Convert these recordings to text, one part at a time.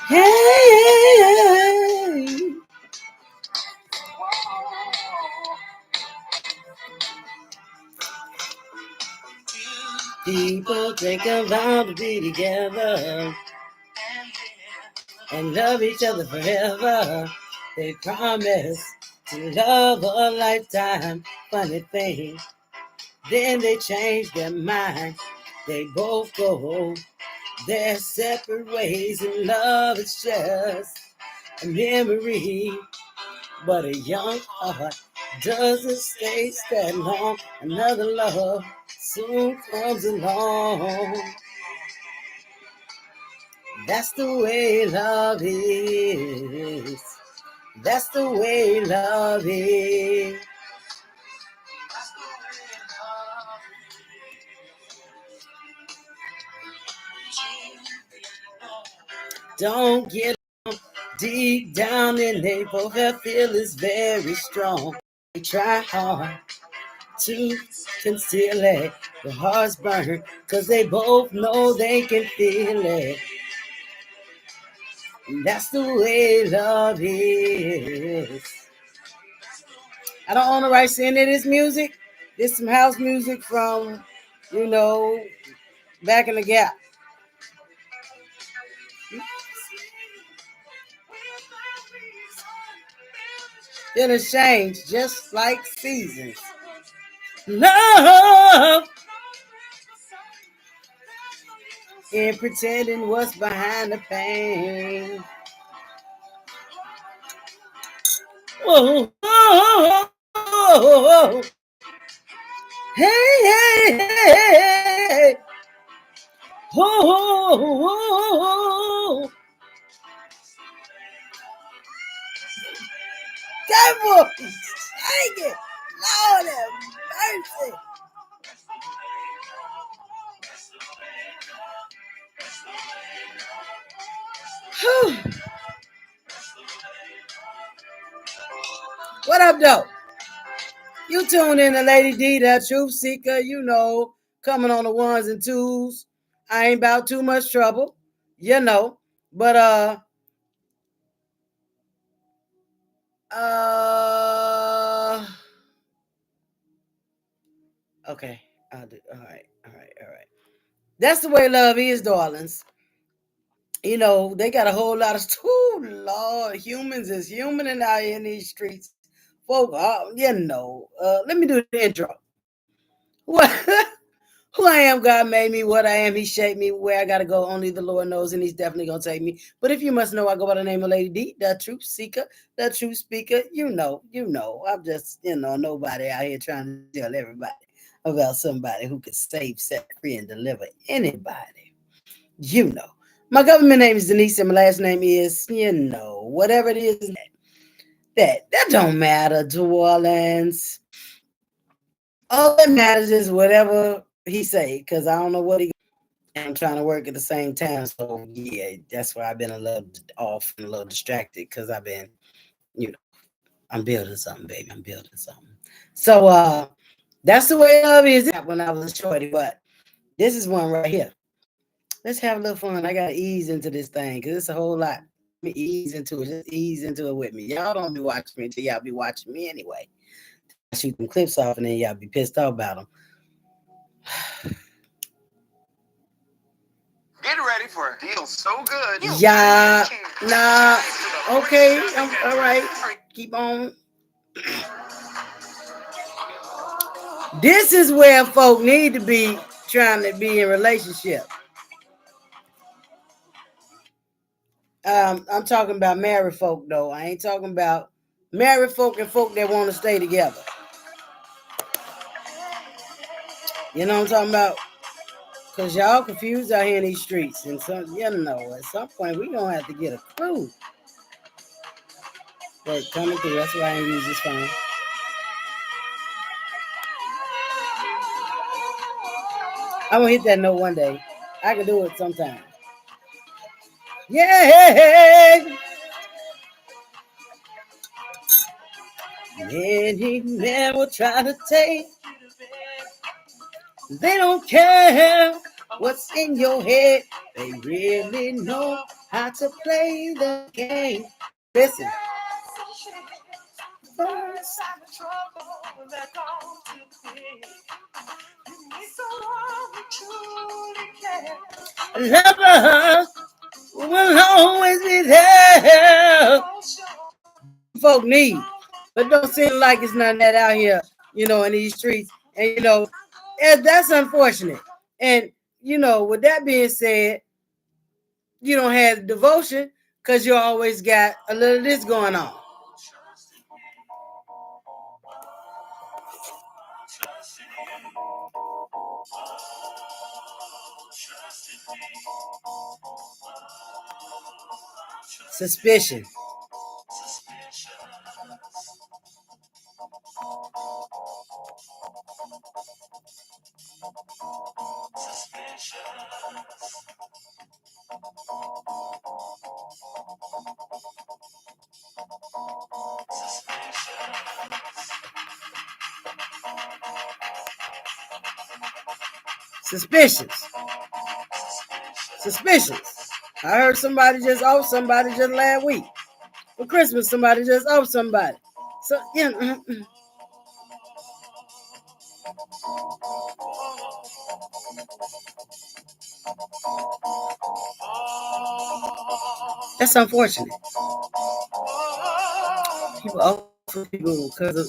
Hey, people think about to be together and love each other forever. They promise to love a lifetime. Funny thing, then they change their mind. They both go their separate ways, and love is just a memory. But a young heart doesn't stay that long. Another love soon comes along. That's the way love is. That's the way love is. Don't get deep down in they both have feelings very strong. They try hard to conceal it. The hearts burn because they both know they can feel it. And that's the way love is. I don't own the rights to any of this music. This some house music from, back in the gap. It has changed just like seasons. Love and pretending what's behind the pain. Whoa, whoa, whoa, whoa. Hey, hey, hey, whoa, whoa. Devil, take it. Lord have mercy. Whew. What up, though? You tune in to Lady D, the truth seeker, coming on the ones and twos. I ain't about too much trouble, But okay. I'll do all right. That's the way love is, darlings. They got a whole lot of Lord, humans is human and out in these streets. Folk, let me do the intro. What? Who I am, God made me. What I am, He shaped me. Where I gotta go, only the Lord knows, and He's definitely gonna take me. But if you must know, I go by the name of Lady D, the truth seeker, the truth speaker. I'm just, nobody out here trying to tell everybody about somebody who could save, set free, and deliver anybody. My government name is Denise, and my last name is, whatever it is. That don't matter to Orleans. All that matters is whatever he say, because I don't know what he. I'm trying to work at the same time, so yeah, that's why I've been a little off and a little distracted because I've been, I'm building something, baby. I'm building something. So that's the way love is when I was shorty, but this is one right here. Let's have a little fun. I gotta ease into this thing because it's a whole lot. Let me ease into it. Just ease into it with me. Y'all don't be watching me until y'all be watching me anyway. I shoot them clips off and then y'all be pissed off about them. Get ready for a deal so good. Yeah, nah. Okay, all right. Keep on. This is where folk need to be trying to be in relationship. I'm talking about married folk though. I ain't talking about married folk and folk that want to stay together. You know what I'm talking about? Because y'all confused out here in these streets. And at some point we gonna have to get a clue. But coming through, that's why I ain't use this phone. I'm gonna hit that note one day. I can do it sometime. Yeah. Many men will try to take. They don't care what's in your head. They really know how to play the game. Listen. First, lover will always be there. That's what folk need. But don't seem like it's none of that out here, in these streets. And that's unfortunate. And with that being said, you don't have devotion because you always got a little of this going on. Suspicion. Suspicious. Suspicious. I heard somebody just off somebody just last week. For Christmas, somebody just off somebody. So, that's unfortunate. People offer people because of.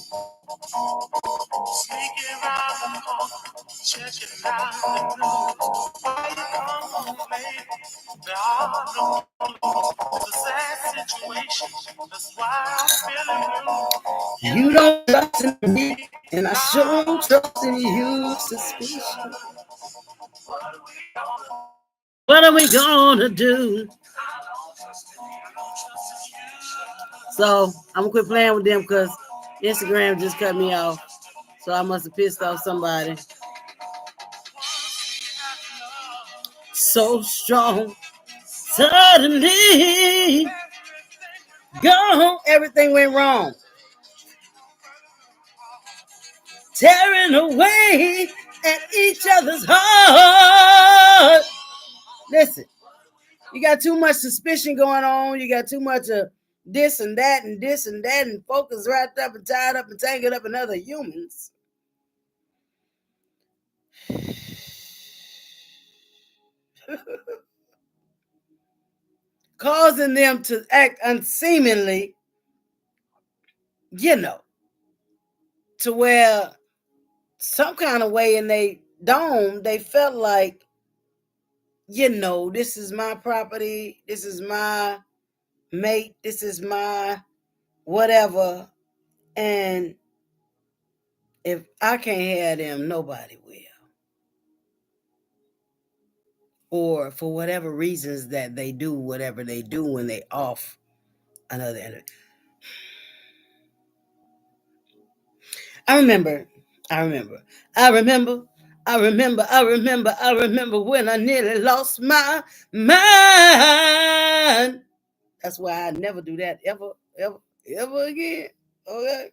You don't trust in me, and I sure don't trust in you. Suspicion. What are we gonna do? So I'm gonna quit playing with them because Instagram just cut me off. So I must have pissed off somebody. So strong, suddenly gone. Everything went wrong. Tearing away at each other's heart. Listen, you got too much suspicion going on. You got too much of this and that and this and that, and focus wrapped up and tied up and tangled up in other humans. Causing them to act unseemingly, to where some kind of way in they dome, they felt like, this is my property, this is my mate, this is my whatever, and if I can't have them, nobody will. Or for whatever reasons that they do whatever they do when they off another enemy. I remember when I nearly lost my mind. That's why I never do that ever again. Okay.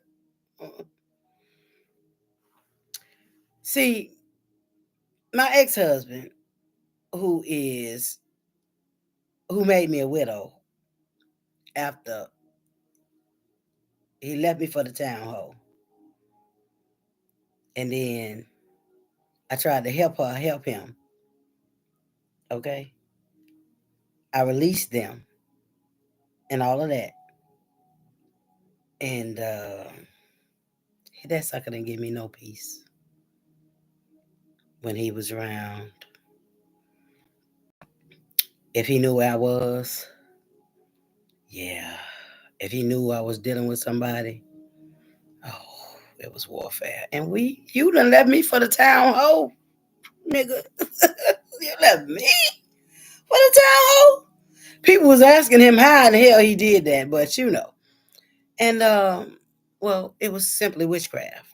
See, my ex-husband, who made me a widow after he left me for the town hall. And then I tried to help him. Okay. I released them and all of that. And that sucker didn't give me no peace when he was around. If he knew where I was, yeah. If he knew I was dealing with somebody, oh, it was warfare. And you done left me for the town hall, nigga. You left me for the town hall? People was asking him how in the hell he did that, but And well, it was simply witchcraft.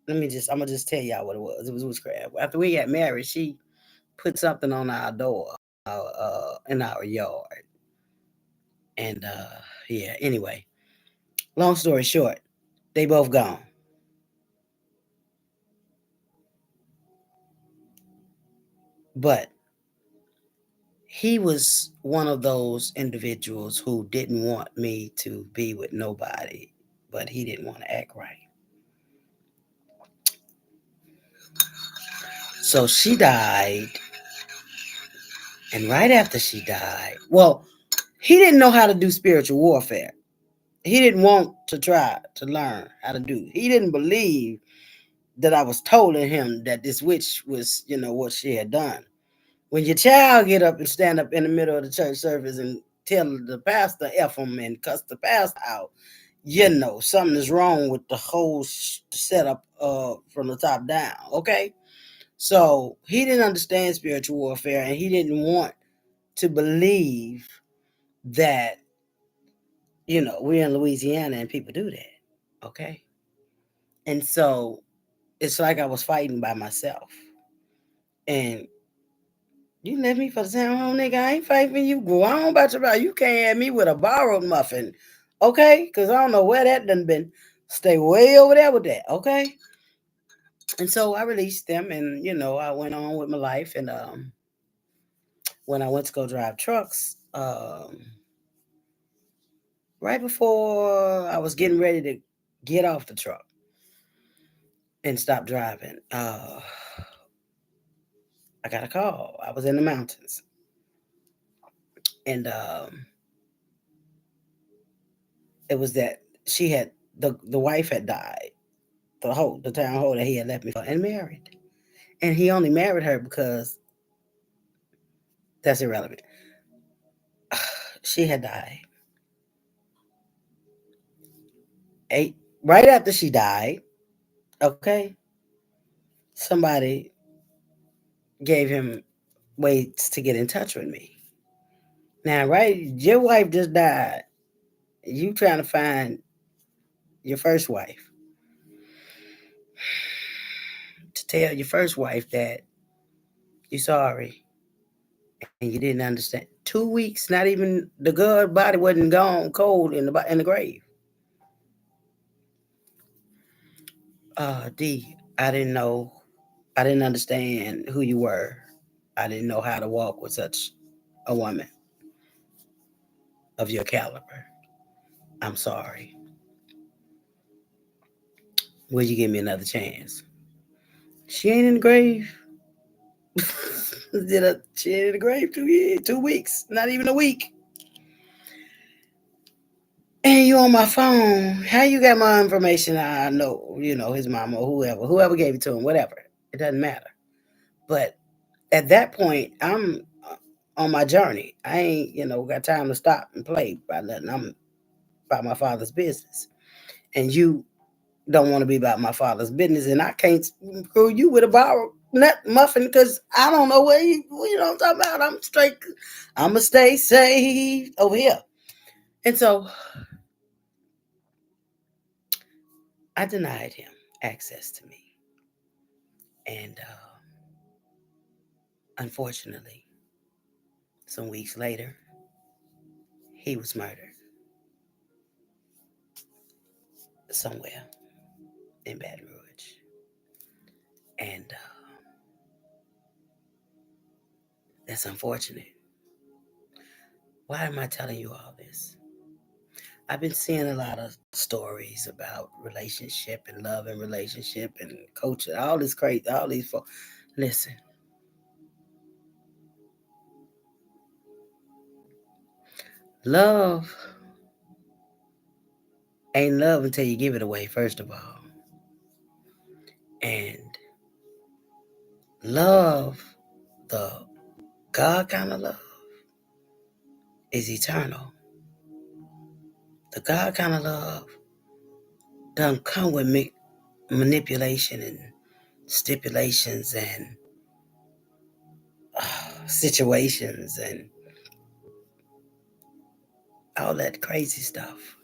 I'm gonna just tell y'all what it was. It was witchcraft. After we got married, she put something on our door, in our yard. And yeah, anyway, long story short, they both gone. But he was one of those individuals who didn't want me to be with nobody, but he didn't want to act right. So she died, and right after she died, well, he didn't know how to do spiritual warfare. He didn't want to try to learn how to do. He didn't believe that I was telling him that this witch was, what she had done. When your child get up and stand up in the middle of the church service and tell the pastor F him and cuss the pastor out, something is wrong with the whole setup from the top down. Okay, so he didn't understand spiritual warfare, and he didn't want to believe that we're in Louisiana and people do that. Okay, and so it's like I was fighting by myself, and you left me for the town home, nigga. I ain't fighting for you. Go on about your mouth. You can't have me with a borrowed muffin. Okay? Because I don't know where that done been. Stay way over there with that. Okay? And so I released them, and, I went on with my life. And when I went to go drive trucks, right before I was getting ready to get off the truck and stop driving, I got a call. I was in the mountains. And it was that she had the wife had died, the town hoe that he had left me for, and married, and he only married her because that's irrelevant. She had died. Right after she died, okay, somebody gave him ways to get in touch with me. Now, right, your wife just died. You trying to find your first wife to tell your first wife that you're sorry and you didn't understand. 2 weeks, not even the good body wasn't gone cold in the grave. D, I didn't know. I didn't understand who you were. I didn't know how to walk with such a woman of your caliber. I'm sorry. Will you give me another chance? She ain't in the grave. She ain't in the grave 2 years, 2 weeks, not even a week. And you on my phone. How you got my information? I know, his mama or whoever gave it to him, whatever. It doesn't matter. But at that point, I'm on my journey. I ain't, got time to stop and play by nothing. I'm about my father's business. And you don't want to be about my father's business, and I can't screw you with a borrowed nut muffin because I don't know what I'm talking about. I'm straight. I'ma stay safe over here. And so I denied him access to me. And unfortunately, some weeks later, he was murdered somewhere in Baton Rouge. And that's unfortunate. Why am I telling you all this? I've been seeing a lot of stories about relationship and love and relationship and coaching, all this crazy, all these folks. Listen, love ain't love until you give it away, first of all. And love, the God kind of love, is eternal. The God kind of love doesn't come with manipulation and stipulations and situations and all that crazy stuff.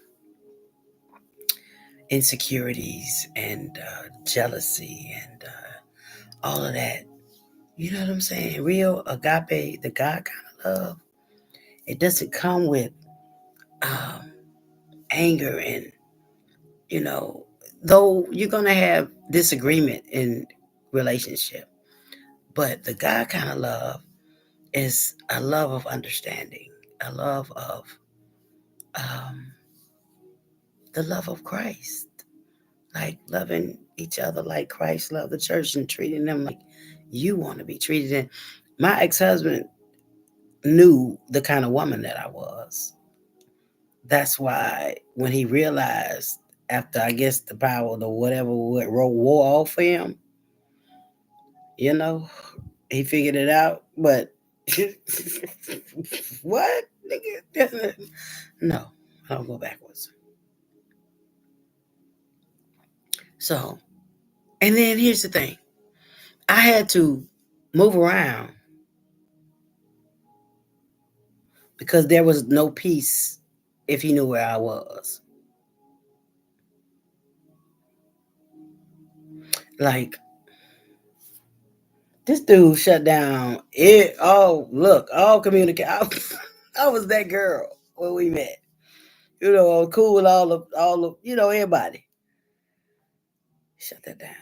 Insecurities and jealousy and all of that. You know what I'm saying? Real agape, the God kind of love, it doesn't come with um, anger and, you know, though you're going to have disagreement in relationship. But the God kind of love is a love of understanding, a love of um, the love of Christ, like loving each other like Christ loved the church and treating them like you want to be treated. And my ex-husband knew the kind of woman that I was. That's why when he realized, after I guess the power or whatever wore off for him, you know, he figured it out. But what? Nigga? No, I don't go backwards. So, and then here's the thing, I had to move around because there was no peace if he knew where I was. Like, this dude shut down it. Oh, look, all communicate. I was that girl when we met. You know, cool with all of everybody. Shut that down.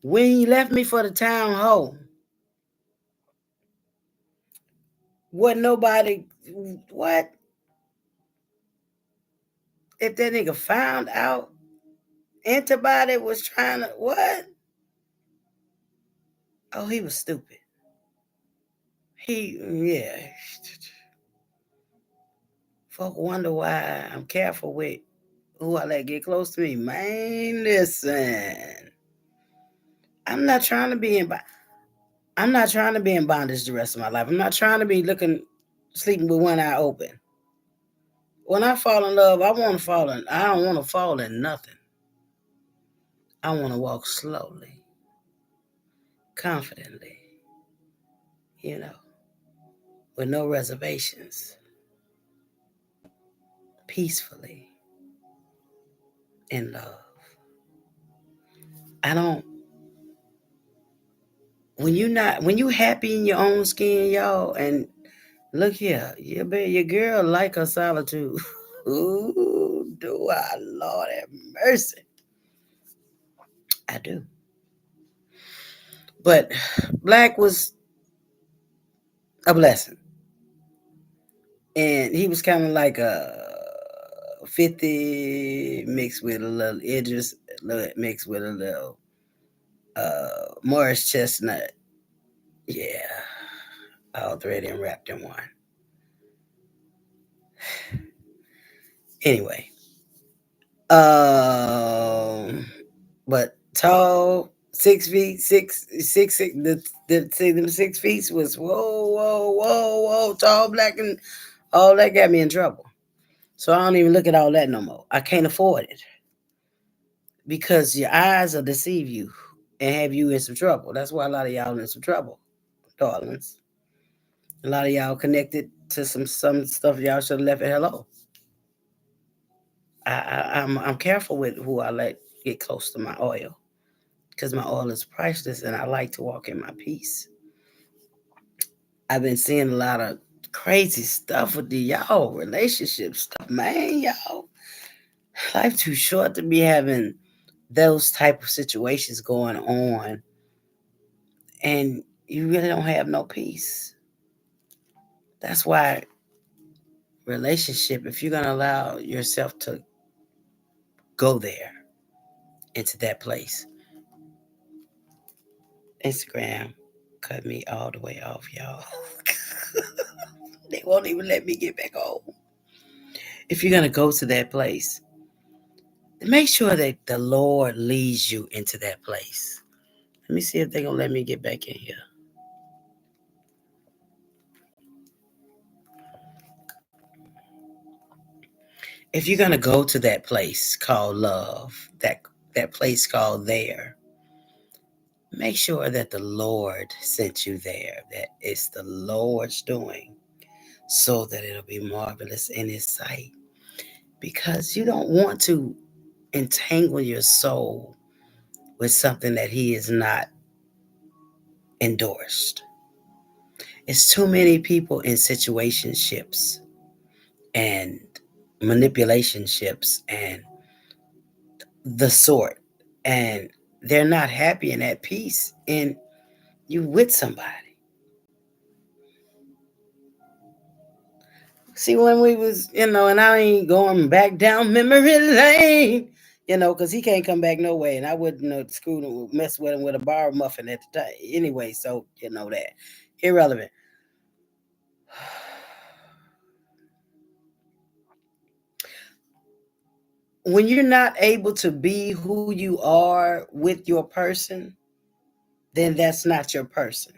When he left me for the town hall, wasn't nobody. What if that nigga found out antibody was trying to what? Oh, he was stupid. Yeah. Folk wonder why I'm careful with who I let get close to me. Man, listen. I'm not trying to be in. I'm not trying to be in bondage the rest of my life. I'm not trying to be sleeping with one eye open. When I fall in love, I want to fall in. I don't want to fall in nothing. I want to walk slowly, confidently, you know, with no reservations, peacefully, in love. I don't. When you happy in your own skin, y'all, and look here, your girl like her solitude. Ooh, do I, Lord have mercy. I do. But Black was a blessing. And he was kind of like a 50 mixed with a little Idris, mixed with a little Morris Chestnut. Yeah, all thread and wrapped in one. Anyway, but tall, 6 feet, six. Them 6 feet was whoa, tall, black, and all that got me in trouble. So I don't even look at all that no more. I can't afford it because your eyes will deceive you and have you in some trouble. That's why a lot of y'all in some trouble, darlings. A lot of y'all connected to some stuff y'all should have left at hello. I'm careful with who I let get close to my oil because my oil is priceless and I like to walk in my peace. I've been seeing a lot of crazy stuff with the y'all relationship stuff, man. Y'all, life too short to be having those type of situations going on, and you really don't have no peace. That's why relationship, if you're gonna allow yourself to go there into that place, Instagram cut me all the way off, y'all. They won't even let me get back home. If you're gonna go to that place, make sure that the Lord leads you into that place. Let me see if they're gonna let me get back in here. If you're gonna go to that place called love, that place called there, make sure that the Lord sent you there, that it's the Lord's doing, so that it'll be marvelous in His sight. Because you don't want to entangle your soul with something that He is not endorsed. It's too many people in situationships and manipulationships and the sort. And they're not happy and at peace, and you with somebody. See, when we was, and I ain't going back down memory lane, because he can't come back no way, and I wouldn't screw him, mess with him with a bar of muffin at the time. Anyway, so you know that irrelevant. When you're not able to be who you are with your person, then that's not your person.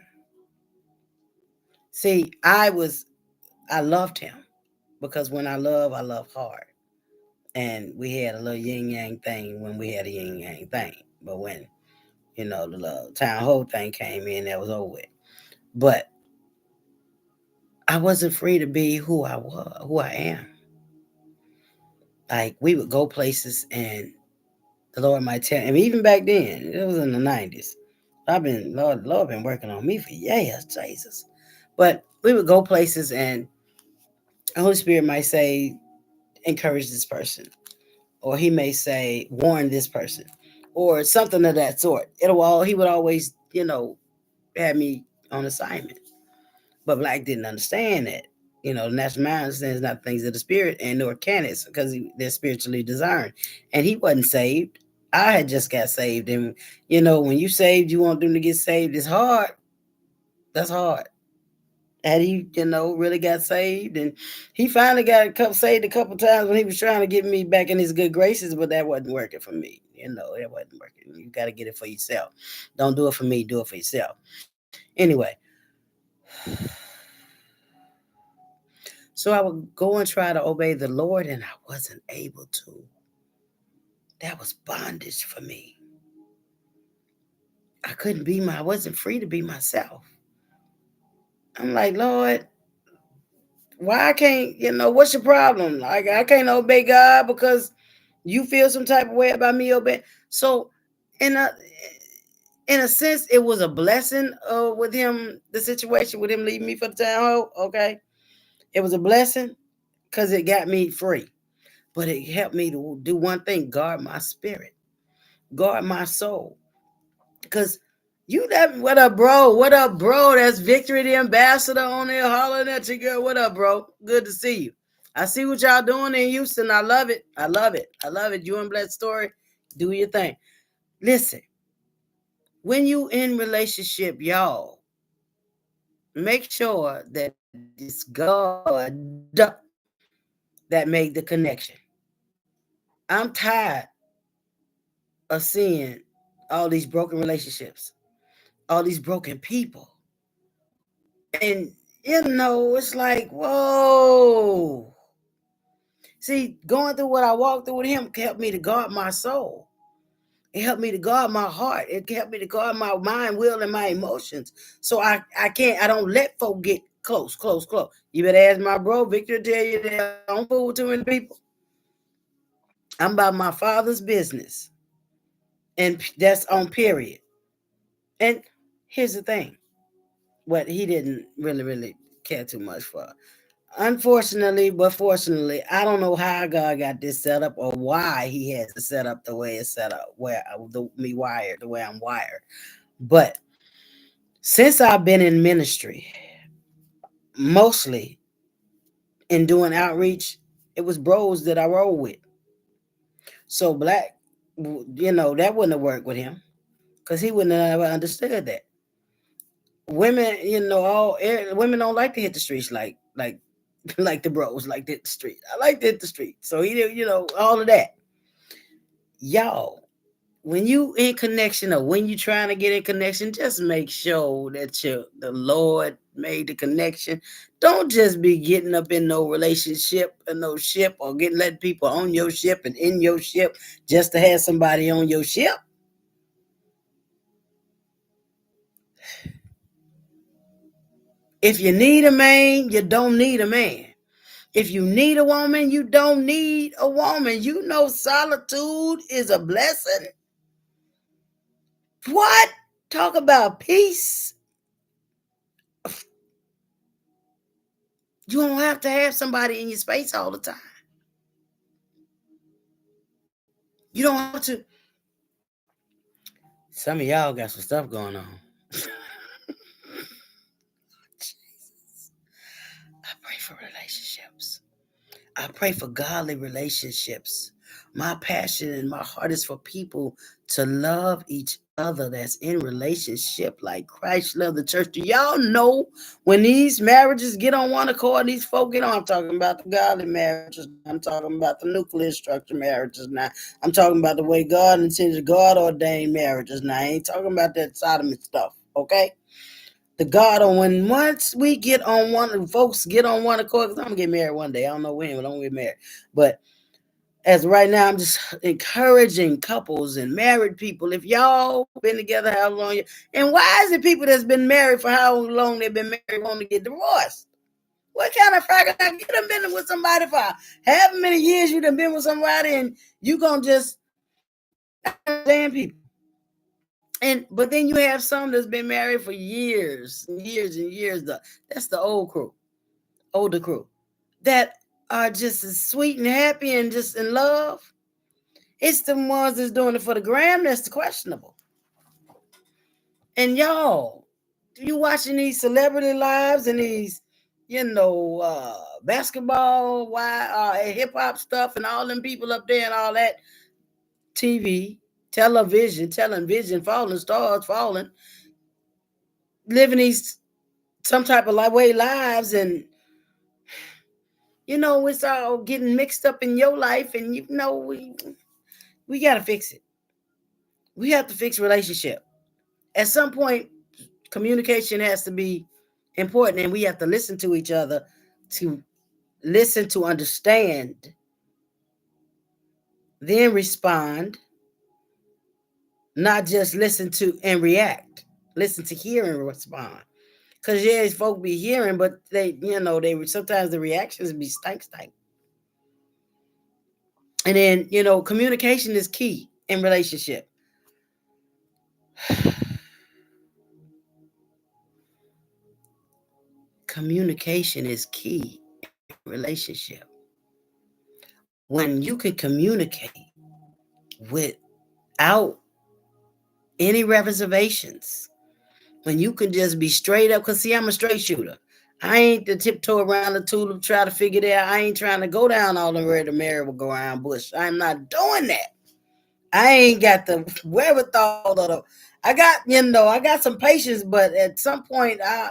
See, I loved him because when I love hard. And we had a little yin yang thing when we had a yin yang thing. But when, the little town hall thing came in, that was over with. But I wasn't free to be who I was, who I am. Like we would go places and the Lord might tell, and even back then, it was in the 90s. Lord been working on me for years, Jesus. But we would go places and the Holy Spirit might say, encourage this person. Or he may say, warn this person. Or something of that sort. He would always, have me on assignment. But Black didn't understand that. The natural mind understands not things of the spirit, and nor can it, because they're spiritually discerned. And he wasn't saved. I had just got saved. And, when you saved, you want them to get saved. It's hard. That's hard. Had he, really got saved, and he finally got saved a couple times when he was trying to get me back in his good graces, but that wasn't working for me. It wasn't working. You got to get it for yourself. Don't do it for me. Do it for yourself. Anyway, so I would go and try to obey the Lord, and I wasn't able to. That was bondage for me. I wasn't free to be myself. I'm like, Lord, why I can't, what's your problem? Like, I can't obey God because you feel some type of way about me obeying. So, in a in a sense, it was a blessing with him, the situation with him leaving me for the town hall. Okay, it was a blessing because it got me free, but it helped me to do one thing: guard my spirit, guard my soul. Because what up, bro? What up, bro? That's Victory the Ambassador on there hollering at you, girl. What up, bro? Good to see you. I see what y'all doing in Houston. I love it. I love it. I love it. You and Black Story, do your thing. Listen, when you in relationship, y'all, make sure that it's God that made the connection. I'm tired of seeing all these broken relationships, all these broken people. And, it's like, whoa. See, going through what I walked through with him helped me to guard my soul. It helped me to guard my heart. It helped me to guard my mind, will, and my emotions. So I don't let folk get close. You better ask my bro, Victor, tell you that I don't fool with too many people. I'm about my father's business. And that's on period. And here's the thing. What he didn't really care too much for. Unfortunately, but fortunately, I don't know how God got this set up or why he has it set up the way it's set up, the way I'm wired. But since I've been in ministry, mostly in doing outreach, it was bros that I roll with. So Black, that wouldn't have worked with him because he wouldn't have ever understood that. Women, women don't like to hit the streets like like the bros like to hit the street. I like to hit the street. So he did, all of that. Y'all, when you in connection or when you trying to get in connection, just make sure that the Lord made the connection. Don't just be getting up in no relationship or no ship or letting people on your ship and in your ship just to have somebody on your ship. If you need a man, you don't need a man. If you need a woman, you don't need a woman. Solitude is a blessing. What? Talk about peace. You don't have to have somebody in your space all the time. You don't have to. Some of y'all got some stuff going on. Jesus. I pray for relationships. I pray for godly relationships. My passion and my heart is for people to love each other that's in relationship like Christ loved the church. Do y'all know when these marriages get on one accord, these folk get on? I'm talking about the godly marriages. I'm talking about the nuclear structure marriages now. I'm talking about the way God intended, God ordained marriages now. I ain't talking about that sodomy stuff, okay? The God on when once we get on one, folks get on one accord, because I'm gonna get married one day. I don't know when, but I'm gonna get married. But as right now, I'm just encouraging couples and married people. If y'all been together how long, and why is it people that's been married for how long they've been married want to get divorced? What kind of fragile? You done been with somebody for however many years you done been with somebody, and you gonna just understand people. But then you have some that's been married for years and years and years. That's the old crew, older crew, that are just as sweet and happy and just in love. It's the ones that's doing it for the gram that's questionable. And y'all, you watching these celebrity lives and these, basketball, hip hop stuff, and all them people up there and all that TV, television, falling stars, falling, living these some type of way lives, and it's all getting mixed up in your life, and we got to fix it. We have to fix relationship. At some point, communication has to be important, and we have to listen to each other, to listen to understand, then respond, not just listen to and react. Listen to hear and respond. Because folk be hearing, but they sometimes the reactions be stank. And then, communication is key in relationship. Communication is key in relationship. When you can communicate without any reservations, when you can just be straight up, because see, I'm a straight shooter. I ain't to tiptoe around the tulip, try to figure it out. I ain't trying to go down all the way to merry-go-round bush. I'm not doing that. I ain't got the wherewithal of the. I got some patience, but at some point, I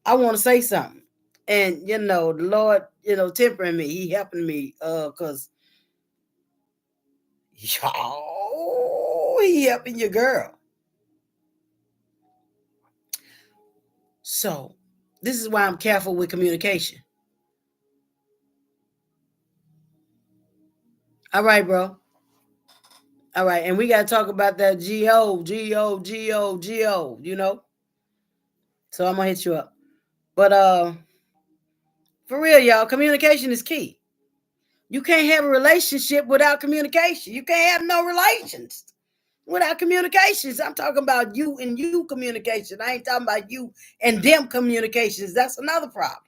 want to say something, and the Lord, tempering me, He helping me, cause He helping your girl. So this is why I'm careful with communication. All right, bro. All right, and we got to talk about that G-O. So I'm gonna hit you up. But for real, y'all, communication is key. You can't have a relationship without communication. You can't have no relations without communications. I'm talking about you and you communication. I ain't talking about you and them communications. That's another problem.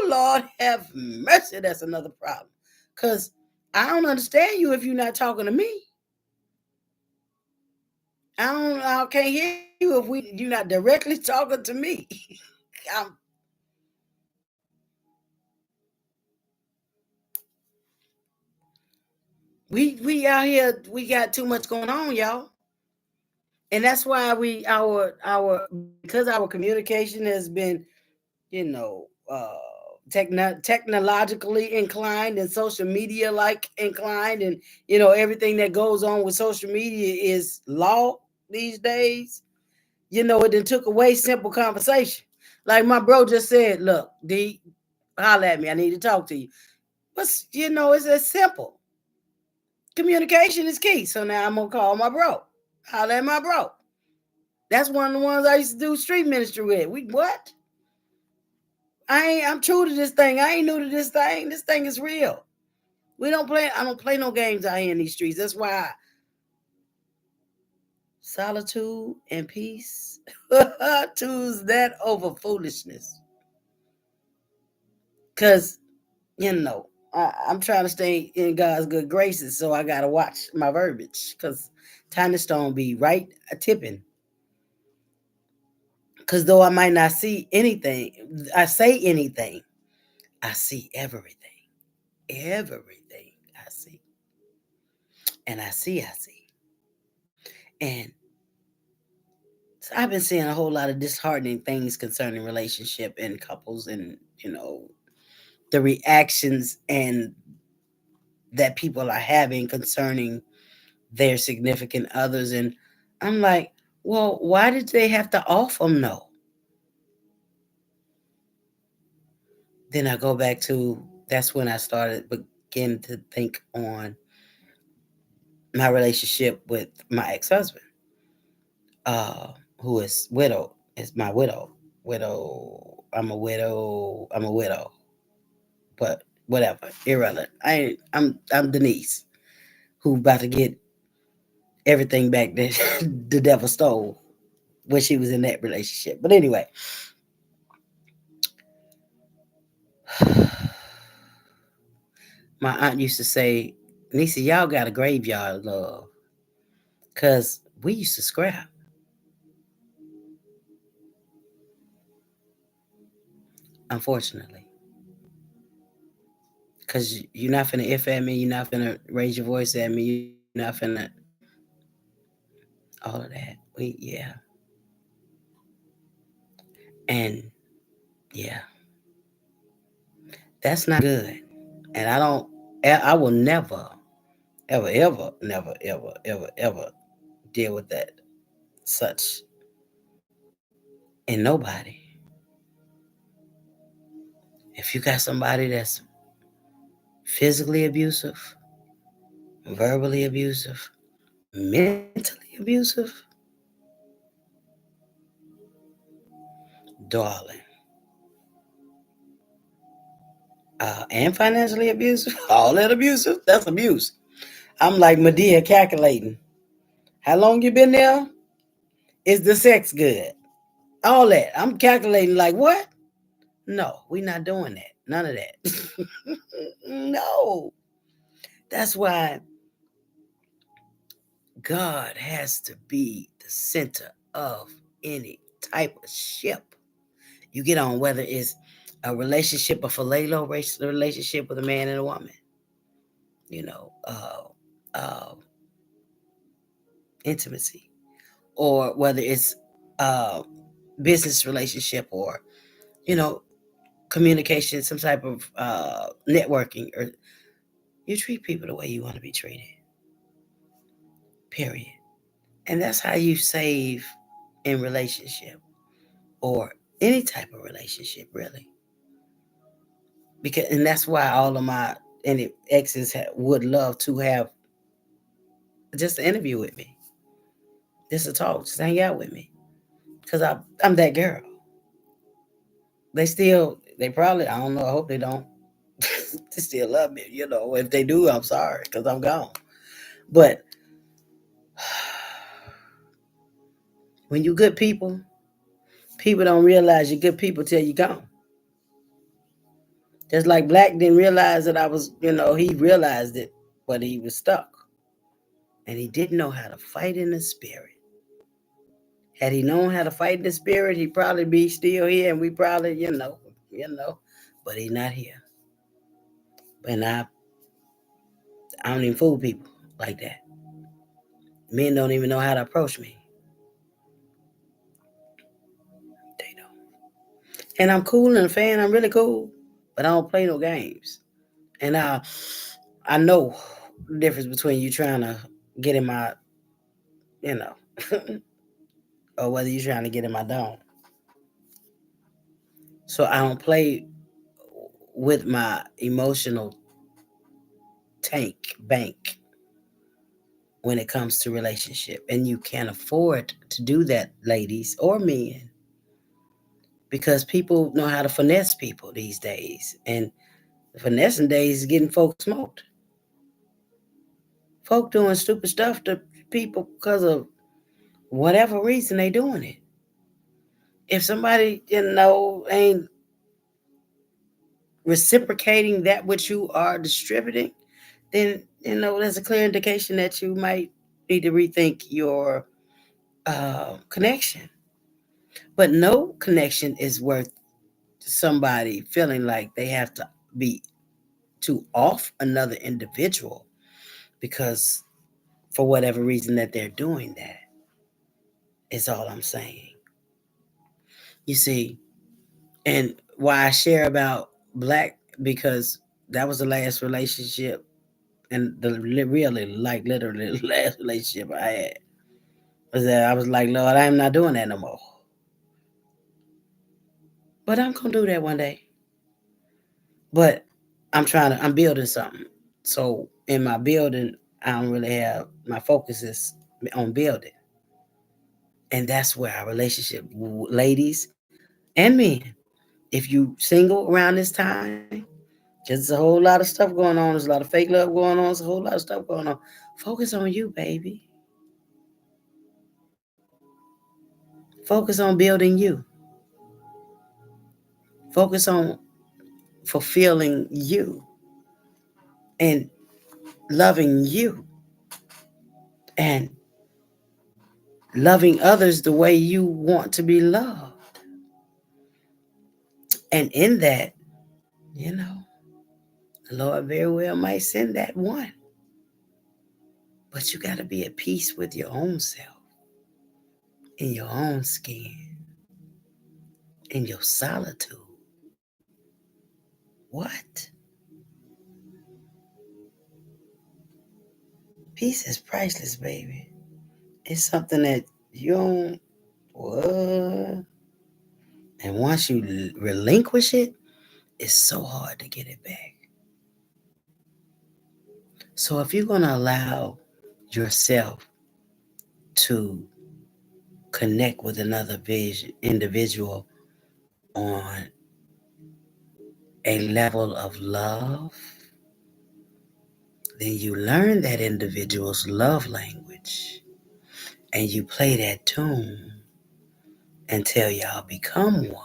Lord have mercy. That's another problem. Because I don't understand you if you're not talking to me. I can't hear you if you're not directly talking to me. We out here, we got too much going on, y'all. And that's why because our communication has been, technologically inclined and social media like inclined, and everything that goes on with social media is law these days. It then took away simple conversation. Like my bro just said, look, D, holler at me, I need to talk to you. But it's as simple. Communication is key. So now I'm gonna call my bro. Holler at my bro. That's one of the ones I used to do street ministry with. What? I'm true to this thing. I ain't new to this thing. This thing is real. I don't play no games out here in these streets. That's why solitude and peace. Choose that over foolishness. Because, I'm trying to stay in God's good graces, so I gotta watch my verbiage because Tiny Stone be right a tipping. Because though I might not see anything, I say anything, I see everything. Everything I see. And I see. And so I've been seeing a whole lot of disheartening things concerning relationship and couples and, the reactions and that people are having concerning their significant others. And I'm like, well, why did they have to off them? No. Then I go back to that's when I started begin to think on my relationship with my ex-husband, uh, who is widow, is my widow. Widow. I'm a widow. I'm a widow. But whatever, irrelevant. I'm Denise, who about to get everything back that the devil stole when she was in that relationship. But anyway, my aunt used to say, Nisa, y'all got a graveyard love. Cause we used to scrap, unfortunately. Cause you're not finna if at me, you're not finna raise your voice at me, you're not finna all of that. Yeah. And yeah, that's not good. And I will never, ever, ever, never, ever, ever, ever deal with that such in nobody. If you got somebody that's physically abusive, verbally abusive, mentally abusive, darling, and financially abusive, all that abusive, that's abuse. I'm like Medea calculating. How long you been there? Is the sex good? All that. I'm calculating like what? No, we not doing that. None of that. No. That's why God has to be the center of any type of ship you get on, whether it's a relationship, a philalo relationship with a man and a woman, you know, intimacy, or whether it's a business relationship or, you know, communication, some type of networking, or you treat people the way you want to be treated, period. And that's how you save in relationship or any type of relationship, really. Because and that's why all of my any exes would love to have just an interview with me, just to talk, just hang out with me, because I'm that girl. They probably, I don't know, I hope they don't. They still love me, you know. If they do, I'm sorry, because I'm gone. But when you good people, people don't realize you're good people till you gone. Just like Black didn't realize that I was, he realized it, but he was stuck. And he didn't know how to fight in the spirit. Had he known how to fight in the spirit, he'd probably be still here and we probably, but he's not here. And I don't even fool people like that. Men don't even know how to approach me. They don't. And I'm cool and a fan, I'm really cool, but I don't play no games. And I know the difference between you trying to get in my, you know, or whether you're trying to get in my dome. So I don't play with my emotional tank bank when it comes to relationship. And you can't afford to do that, ladies or men, because people know how to finesse people these days. And the finessing days is getting folks smoked. Folk doing stupid stuff to people because of whatever reason they doing it. If somebody, ain't reciprocating that which you are distributing, then there's a clear indication that you might need to rethink your connection. But no connection is worth somebody feeling like they have to be to off another individual because for whatever reason that they're doing that is all I'm saying. You see, and why I share about Black, because that was the last relationship and the really, like, literally the last relationship I had was that I was like, Lord, I'm not doing that no more. But I'm gonna do that one day. But I'm building something. So in my building, I don't really have my focus is on building. And that's where our relationship, ladies and men, if you single around this time, because there's a whole lot of stuff going on, there's a lot of fake love going on, there's a whole lot of stuff going on. Focus on you, baby. Focus on building you. Focus on fulfilling you and loving you and loving others the way you want to be loved. And in that, you know, the Lord very well might send that one. But you got to be at peace with your own self, in your own skin, in your solitude. What? Peace is priceless, baby. It's something that you don't, what? And once you relinquish it, it's so hard to get it back. So if you're going to allow yourself to connect with another individual on a level of love, then you learn that individual's love language and you play that tune until y'all become one.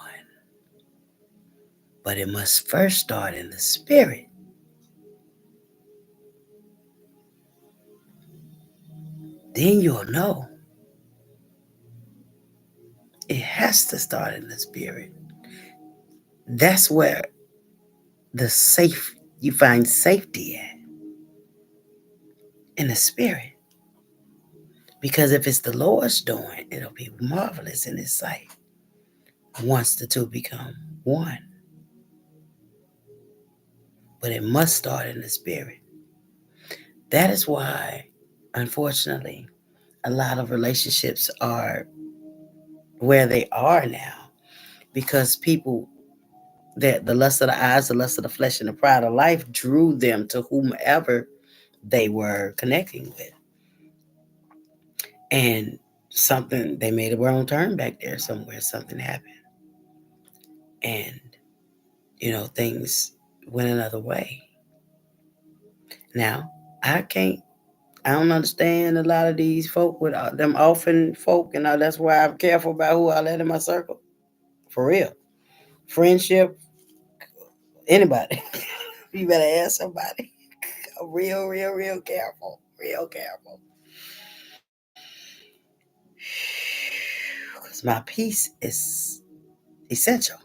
But it must first start in the spirit. Then you'll know. It has to start in the spirit. That's where you find safety at, in the spirit. Because if it's the Lord's doing, it'll be marvelous in His sight once the two become one. But it must start in the spirit. That is why, unfortunately, a lot of relationships are where they are now. Because people, that the lust of the eyes, the lust of the flesh, and the pride of life drew them to whomever they were connecting with. And they made a wrong turn back there somewhere, something happened. And, things went another way. Now, I don't understand a lot of these folk with them orphan folk, and that's why I'm careful about who I let in my circle. For real. Friendship, anybody. You better ask somebody. Real, real, real careful. Real careful. Because my peace is essential.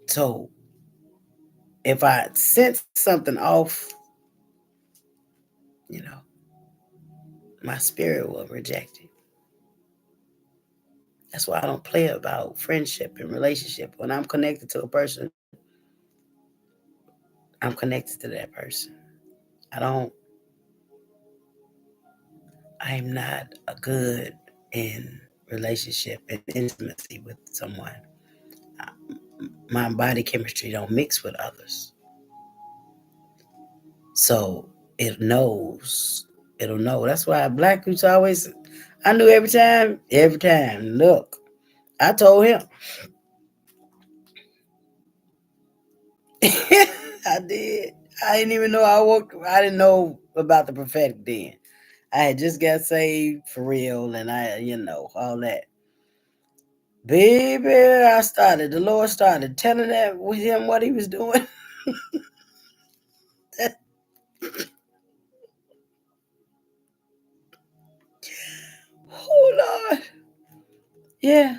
So if I sense something off, my spirit will reject it. That's why I don't play about friendship and relationship. When I'm connected to a person, I'm connected to that person. I'm not a good in relationship and intimacy with someone. My body chemistry don't mix with others. So it knows. It'll know. That's why Black groups always, I knew every time. Look, I told him. I did. I didn't even know I didn't know about the prophetic then. I had just got saved for real and all that. Baby, the Lord started telling that with him what he was doing. Oh, Lord. Yeah.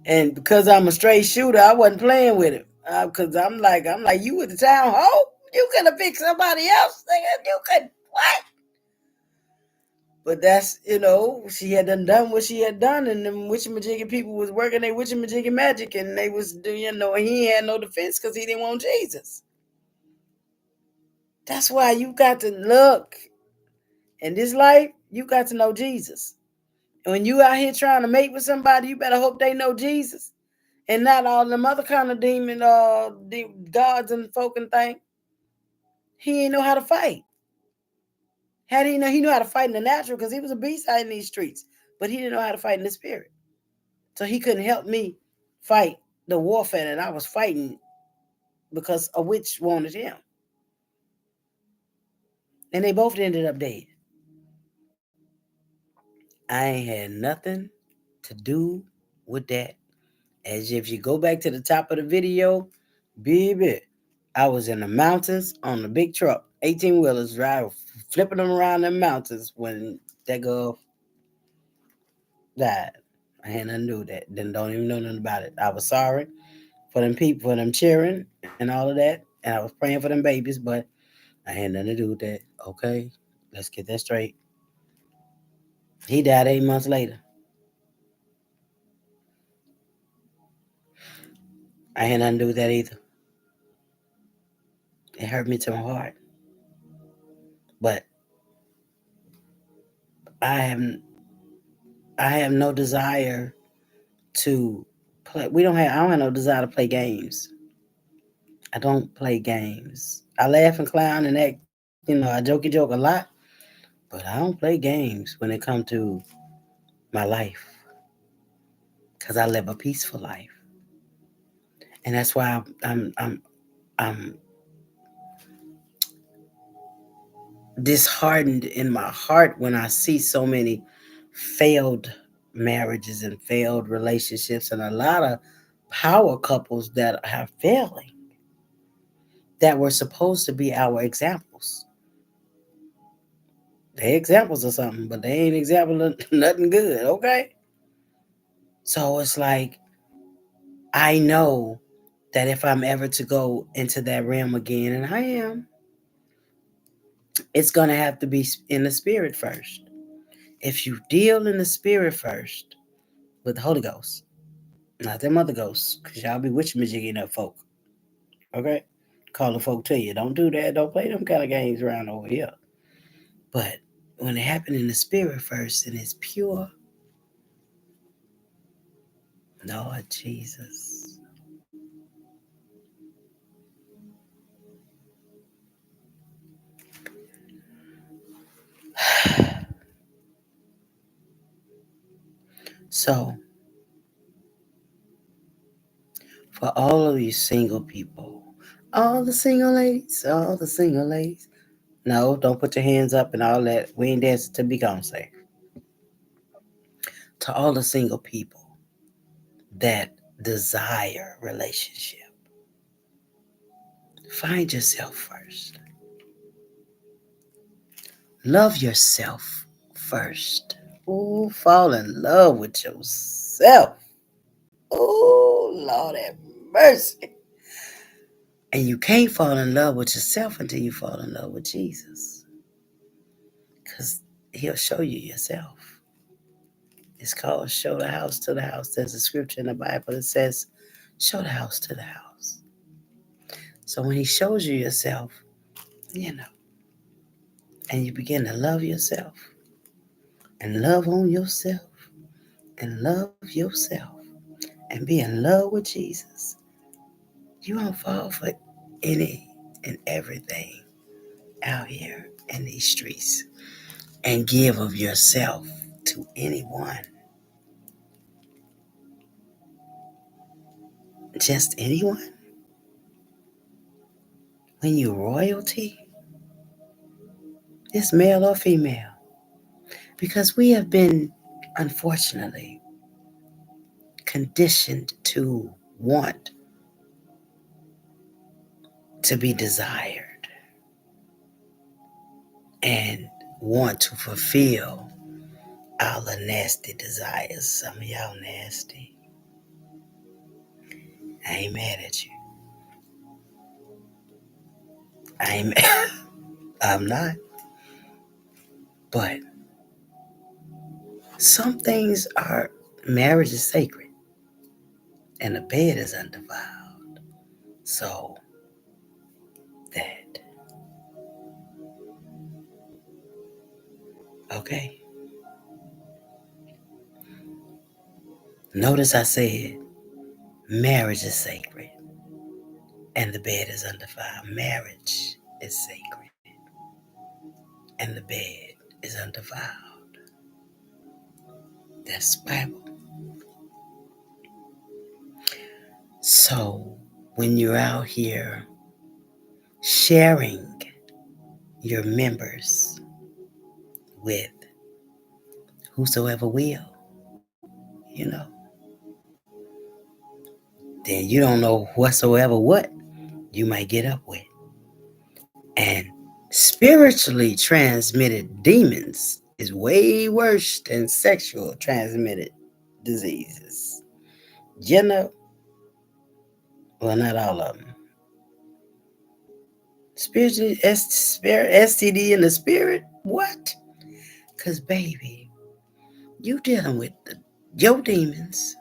And because I'm a straight shooter, I wasn't playing with him. Because I'm like, you with the town hall? You could have picked somebody else. Nigga. You could, what? But that's, she had done what she had done, and them witchy majiggy people was working their witchy majiggy magic, and they was, he had no defense because he didn't want Jesus. That's why you got to look in this life. You got to know Jesus. And when you out here trying to mate with somebody, you better hope they know Jesus, and not all them other kind of demon, gods and folk and thing. He ain't know how to fight. Had he know, he knew how to fight in the natural because he was a beast out in these streets, but he didn't know how to fight in the spirit. So he couldn't help me fight the warfare that I was fighting because a witch wanted him. And they both ended up dead. I ain't had nothing to do with that. As if you go back to the top of the video, baby, I was in the mountains on the big truck, 18 wheelers, drive, flipping them around the mountains when that girl died. I had nothing to do with that. Then don't even know nothing about it. I was sorry for them people, for them cheering and all of that. And I was praying for them babies, but I had nothing to do with that. Okay, let's get that straight. He died 8 months later. I had nothing to do with that either. It hurt me to my heart. But I have I have no desire to play. I don't have no desire to play games. I don't play games. I laugh and clown and act, I jokey joke a lot, but I don't play games when it comes to my life because I live a peaceful life, and that's why I'm disheartened in my heart when I see so many failed marriages and failed relationships and a lot of power couples that are failing that were supposed to be our examples. They examples of something, but they ain't example of nothing good, okay? So it's like I know that if I'm ever to go into that realm again, and I am, it's gonna have to be in the spirit first. If you deal in the spirit first with the Holy Ghost, not them other ghosts, because y'all be witch magic up folk. Okay? Calling folk to you. Don't do that. Don't play them kind of games around over here. But when it happened in the spirit first and it's pure, Lord Jesus. So, for all of you single people, all the single ladies, no, don't put your hands up and all that. We ain't dancing to Beyonce. To all the single people that desire relationship, find yourself first. Love yourself first. Ooh, fall in love with yourself. Oh, Lord have mercy. And you can't fall in love with yourself until you fall in love with Jesus. Because he'll show you yourself. It's called show the house to the house. There's a scripture in the Bible that says, show the house to the house. So when he shows you yourself, you know, and you begin to love yourself and love on yourself and love yourself and be in love with Jesus, you won't fall for any and everything out here in these streets and give of yourself to anyone. Just anyone. When you're royalty, It's male or female. Because we have been, unfortunately, conditioned to want to be desired and want to fulfill all the nasty desires. Some of y'all nasty. I ain't mad at you. I ain't mad. I'm not. But some things are, marriage is sacred and the bed is undefiled. So that, okay. Notice I said marriage is sacred and the bed is undefiled. Marriage is sacred and the bed is undefiled. That's the Bible. So when you're out here sharing your members with whosoever will, then you don't know whatsoever what you might get up with. And spiritually transmitted demons is way worse than sexual transmitted diseases. You know, well, not all of them. Spiritually, STD in the spirit? What? Because, baby, you dealing with your demons.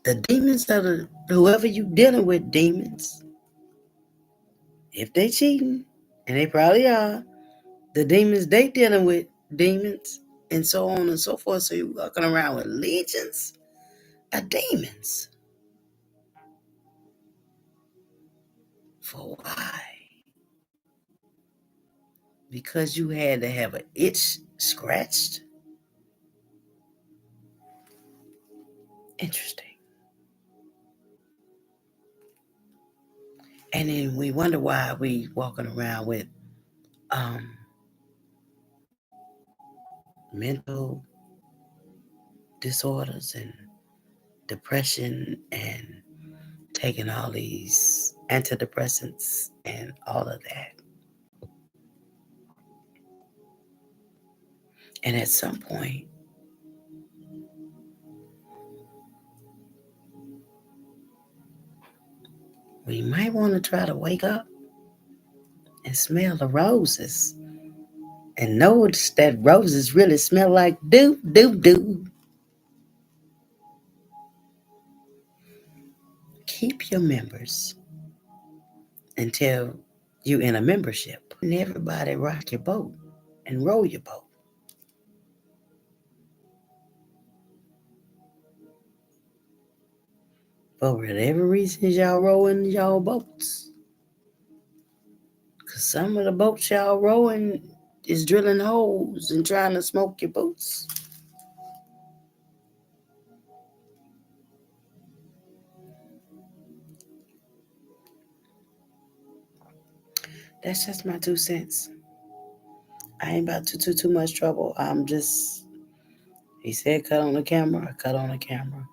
The demons of whoever you dealing with, demons. If they cheating, and they probably are, the demons they dealing with, demons, and so on and so forth. So you're walking around with legions of demons. For why? Because you had to have an itch scratched? Interesting. And then we wonder why we walking around with mental disorders and depression and taking all these antidepressants and all of that. And at some point, we might want to try to wake up and smell the roses and notice that roses really smell like doo, doo, doo. Keep your members until you in a membership. And everybody rock your boat and row your boat. For whatever reason y'all rowing y'all boats. Because some of the boats y'all rowing is drilling holes and trying to smoke your boots. That's just my 2 cents. I ain't about to do too much trouble. I'm just, he said cut on the camera, I cut on the camera.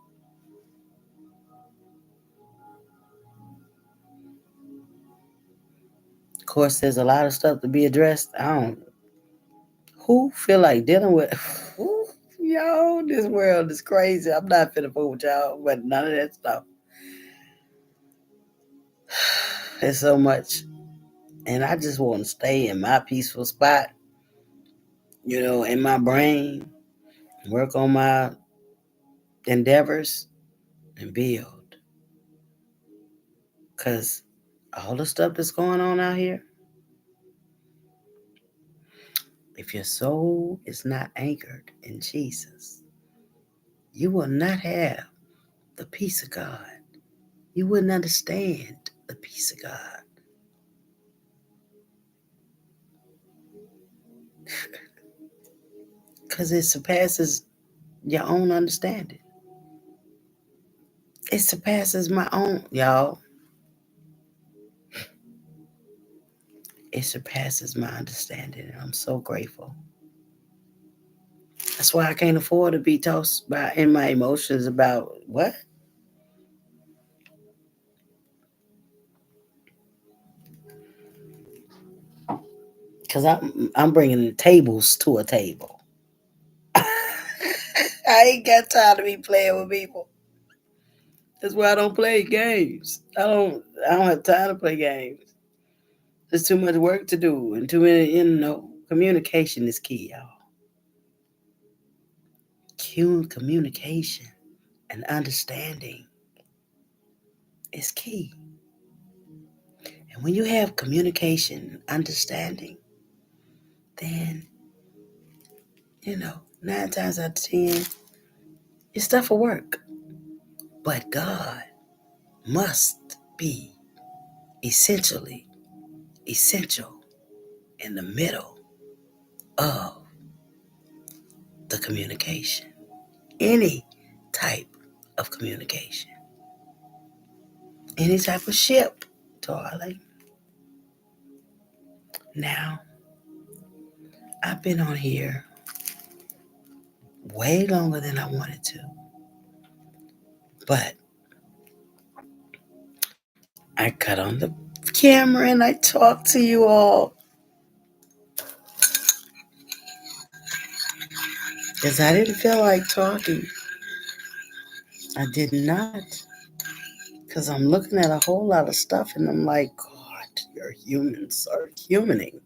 Of course, there's a lot of stuff to be addressed. Who feel like dealing with, yo, this world is crazy. I'm not finna fool with y'all, but none of that stuff. There's so much. And I just want to stay in my peaceful spot, in my brain, work on my endeavors and build. Because all the stuff that's going on out here, if your soul is not anchored in Jesus, you will not have the peace of God. You wouldn't understand the peace of God. Because it surpasses your own understanding. It surpasses my own, y'all. it surpasses my understanding, and I'm so grateful. That's why I can't afford to be tossed by in my emotions about what. Because I'm bringing the tables to a table. I ain't got time to be playing with people. That's why I don't play games. I don't have time to play games. There's too much work to do and too many, communication is key, y'all. Communication and understanding is key. And when you have communication and understanding, then, 9 times out of 10, your stuff will work. But God must be essentially essential in the middle of the communication. Any type of communication. Any type of ship, darling. Now, I've been on here way longer than I wanted to. But I got on the camera and I talked to you all. Because I didn't feel like talking. I did not. Because I'm looking at a whole lot of stuff and I'm like, God, your humans are humaning.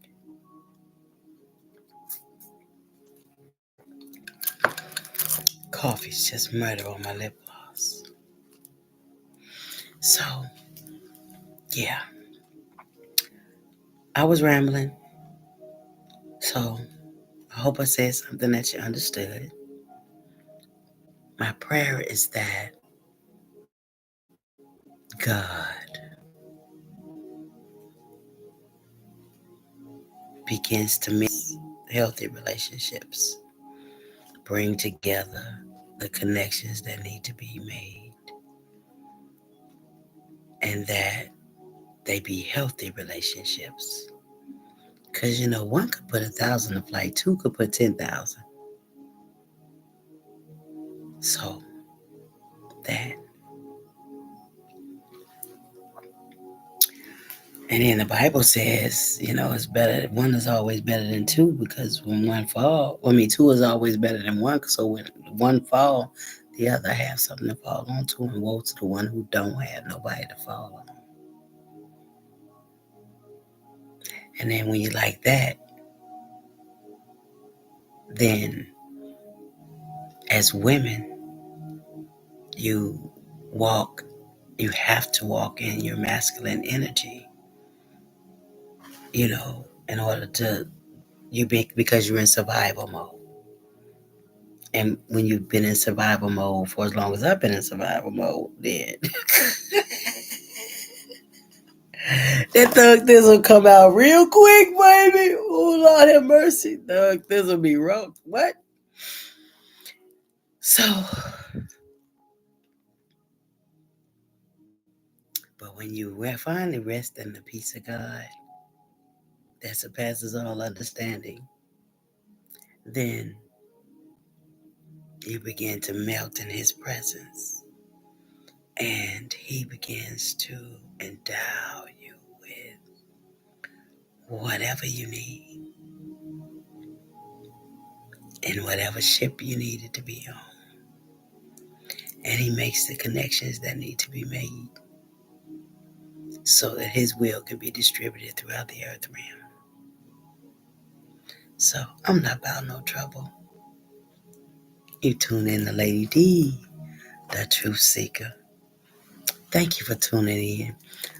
Coffee's just murder on my lip gloss. So, yeah. I was rambling. So, I hope I said something that you understood. My prayer is that God begins to mix healthy relationships, bring together the connections that need to be made, and that they be healthy relationships. Because, one could put 1,000 to flight, two could put 10,000. So, that. And then the Bible says, it's better. One is always better than two because when one fall, two is always better than one. So when one fall, the other have something to fall onto, and woe to the one who don't have nobody to fall on. And then when you like that, then as women, you walk. You have to walk in your masculine energy. In order to because you're in survival mode. And when you've been in survival mode for as long as I've been in survival mode, then that thug this will come out real quick, baby. Oh, Lord have mercy. Thug this will be rough. What? So, but when you finally rest in the peace of God that surpasses all understanding, then you begin to melt in His presence. And He begins to endow you with whatever you need in whatever ship you needed to be on. And He makes the connections that need to be made so that His will can be distributed throughout the earth realm. So I'm not about no trouble. You tune in to Lady D, the Truth Seeker. Thank you for tuning in.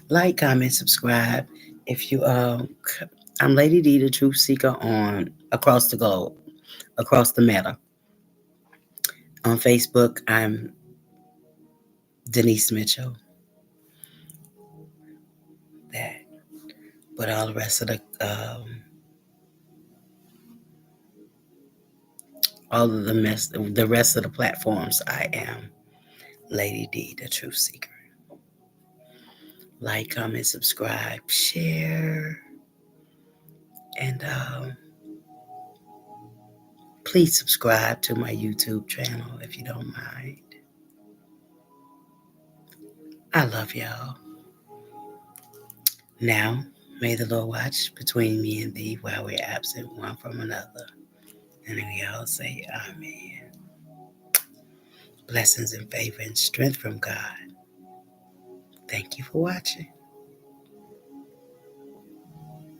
Like, comment, subscribe. If you I'm Lady D, the Truth Seeker on across the globe, across the meta. On Facebook, I'm Denise Mitchell. That, but all the rest of the rest of the platforms, I am Lady D, the Truth Seeker. Like, comment, subscribe, share. And please subscribe to my YouTube channel if you don't mind. I love y'all. Now, may the Lord watch between me and thee while we're absent one from another. And we all say amen. Blessings and favor and strength from God. Thank you for watching.